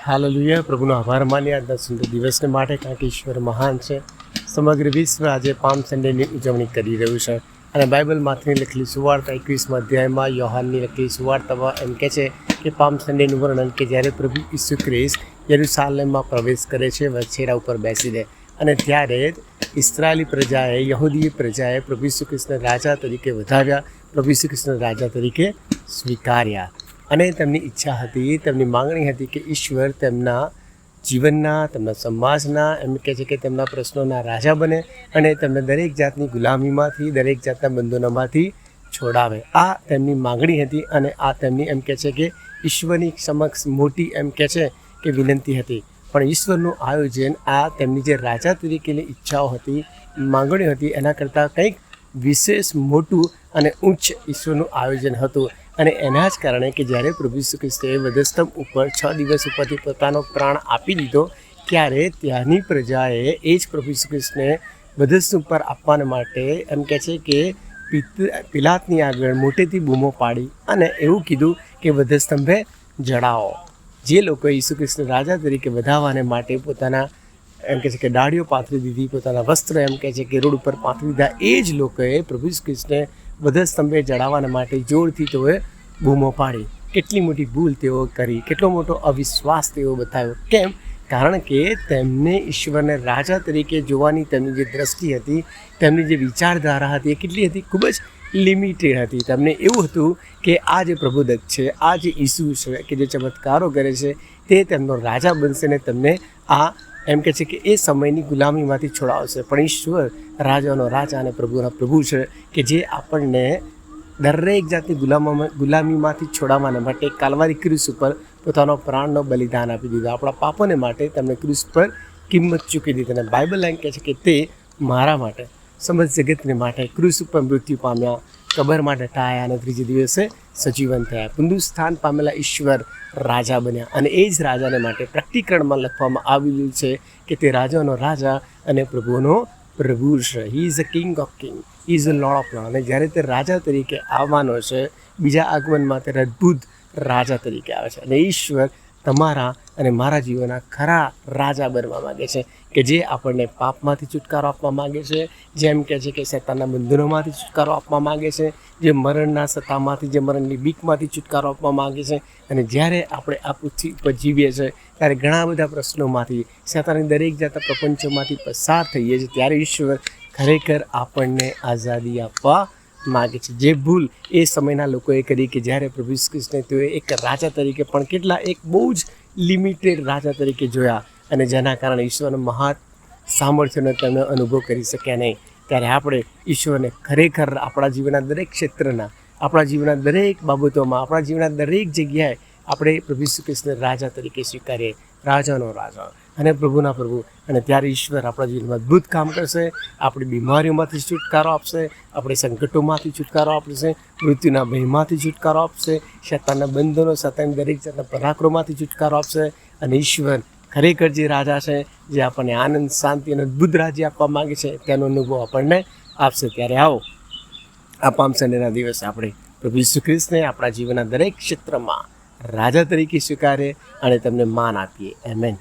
Hallelujah. પ્રભુનો આભાર માનીએ આજના સુંદર દિવસને માટે, કારણ કે ઈશ્વર મહાન છે. સમગ્ર વિશ્વ આજે પામ સન્ડેની ઉજવણી કરી રહ્યું છે. અને બાઇબલમાંથી લખેલી સુવાર્તા 21મા અધ્યાયમાં યોહાનની લખેલી સુવાર્તામાં એમ કહે છે કે પામ સન્ડેનું વર્ણન કે જ્યારે પ્રભુ ઈસુ ખ્રિસ્ત યરૂશાલેમમાં પ્રવેશ કરે છે વછેરા ઉપર બેસીને, અને ત્યારે ઇસ્રાયેલી પ્રજાએ, યહૂદી પ્રજાએ પ્રભુ ઈસુ ખ્રિસ્તને રાજા તરીકે વધાવ્યા, પ્રભુ ઈસુ ખ્રિસ્તને રાજા તરીકે સ્વીકાર્યા. અને તેમની ઈચ્છા હતી, તેમની માંગણી હતી કે ઈશ્વર તેમના જીવનના, તેમના સમાજના, એમ કહે છે કે તેમના પ્રશ્નોના રાજા બને અને તેમને દરેક જાતની ગુલામીમાંથી, દરેક જાતના બંધનોમાંથી છોડાવે. આ તેમની માંગણી હતી અને આ તેમની એમ કહે છે કે ઈશ્વરની સમક્ષ મોટી એમ કહે છે કે વિનંતી હતી. પણ ઈશ્વરનું આયોજન આ તેમની જે રાજા તરીકેની ઈચ્છાઓ હતી, માંગણીઓ હતી, એના કરતાં કંઈક વિશેષ મોટું અને ઉચ્ચ ઈશ્વરનું આયોજન હતું. અને એના જ કારણે કે જ્યારે પ્રભુ ઈસુ ખ્રિસ્તે વધસ્તંભ ઉપર 6 દિવસ ઉપરથી પોતાનો પ્રાણ આપી દીધો, ત્યારે ત્યાંની પ્રજાએ એ જ પ્રભુ ઈસુ ખ્રિસ્તને વધસ્તંભ ઉપર આપવાને માટે એમ કહે છે કે પિલાતની આગળ મોટેથી બૂમો પાડી અને એવું કીધું કે વધસ્તંભે જડાવો. જે લોકોએ ઈસુ ખ્રિસ્તને રાજા તરીકે વધાવવાને માટે પોતાના એમ કહે છે કે દાઢીઓ પાથરી દીધી, પોતાના વસ્ત્ર એમ કહે છે કે રોડ ઉપર પાથરી દીધા, એ જ લોકોએ પ્રભુ ઈસુ ખ્રિસ્તને વધસ્તંભે જડાવવાના માટે જોરથી તેઓએ બૂમો પાડી. કેટલી મોટી ભૂલ તેઓ કરી, કેટલો મોટો અવિશ્વાસ તેઓ બતાવ્યો. કેમ? કારણ કે તેમને ઈશ્વરને રાજા તરીકે જોવાની તેમની જે દ્રષ્ટિ હતી, તેમની જે વિચારધારા હતી, એ કેટલી હતી? ખૂબ જ લિમિટેડ હતી. તેમને એવું હતું કે આ જે પ્રભુદત્ત છે, આ જે ઈસુ છે કે જે ચમત્કારો કરે છે, તે તેમનો રાજા બનશે ને તેમને આ એમ કહે છે કે એ સમયની ગુલામીમાંથી છોડાવશે. પણ ઈશ્વર રાજાનો રાજા અને પ્રભુના પ્રભુ છે કે જે આપણને દરેક જાતની ગુલામીમાંથી છોડાવવાના માટે કાલવારી ક્રુસ ઉપર પોતાનો પ્રાણનો બલિદાન આપી દીધો. આપણા પાપોને માટે તેમણે ક્રુસ પર કિંમત ચૂકી દીધી. અને બાઇબલ એમ કહે છે કે તે મારા માટે, સમસ્ત જગતને માટે ક્રુસ ઉપર મૃત્યુ પામ્યા, કબરમાં દટાયા અને ત્રીજે દિવસે સજીવન થયા. પુનરુત્થાન પામેલા ઈશ્વર રાજા બન્યા. અને એ જ રાજાને માટે પ્રકટીકરણમાં લખવામાં આવેલું છે કે તે રાજાનો રાજા અને પ્રભુનો પ્રભુ છે. He is a king of king, he is a lord of lord. અને જ્યારે તે રાજા તરીકે આવવાનો છે, બીજા આગમનમાં તે અદ્ભુત રાજા તરીકે આવે છે. અને ઈશ્વર તમારા અને મારા જીવનના ખરા રાજા બનવા માગે છે, કે જે આપણને પાપમાંથી છુટકારો આપવા માગે છે, જેમ કહે છે કે શૈતાનના બંધનોમાંથી છુટકારો આપવા માગે છે, જે મરણના સત્તામાંથી, જે મરણની બીકમાંથી છુટકારો આપવા માગે છે. અને જ્યારે આપણે આ પૃથ્વી ઉપર જીવીએ છીએ ત્યારે ઘણા બધા પ્રશ્નોમાંથી, શૈતાનની દરેક જાતના પ્રપંચોમાંથી પસાર થઈએ છીએ, ત્યારે ઈશ્વર ખરેખર આપણને આઝાદી આપવા માગે છે. જે ભૂલ એ સમયના લોકોએ કરી કે જ્યારે પ્રભુ ઈસુ ખ્રિસ્તને તેઓએ એક રાજા તરીકે પણ કેટલા એક બહુ જ લિમિટેડ રાજા તરીકે જોયા, અને જેના કારણે ઈશ્વરના મહા સામર્થ્યનો તેમણે અનુભવ કરી શક્યા નહીં. ત્યારે આપણે ઈશ્વરને ખરેખર આપણા જીવનના દરેક ક્ષેત્રના, આપણા જીવનના દરેક બાબતોમાં, આપણા જીવનના દરેક જગ્યાએ આપણે પ્રભુ ઈસુ ખ્રિસ્તને રાજા તરીકે સ્વીકારીએ, રાજાનો રાજા અને પ્રભુના પ્રભુ. અને ત્યારે ઈશ્વર આપણા જીવનમાં અદ્ભુત કામ કરશે, આપણી બીમારીઓમાંથી છુટકારો આપશે, આપણે સંકટોમાંથી છુટકારો આપશે, મૃત્યુના ભયમાંથી છુટકારો આપશે, શૈતાનના બંધનો, શૈતાનની દરેક જાતના પરાક્રમોમાંથી છુટકારો આપશે. અને ઈશ્વર ખરેખર જે રાજા છે, જે આપણને આનંદ, શાંતિ અને અદ્ભુત રાજ્ય આપવા માગે છે, તેનો અનુભવ આપણને આપશે. ત્યારે આવો આ પામ સન્ડેના દિવસે આપણે પ્રભુ ઈસુ ખ્રિસ્તને આપણા જીવનના દરેક ક્ષેત્રમાં રાજા તરીકે સ્વીકારીએ અને તેમને માન આપીએ. આમેન.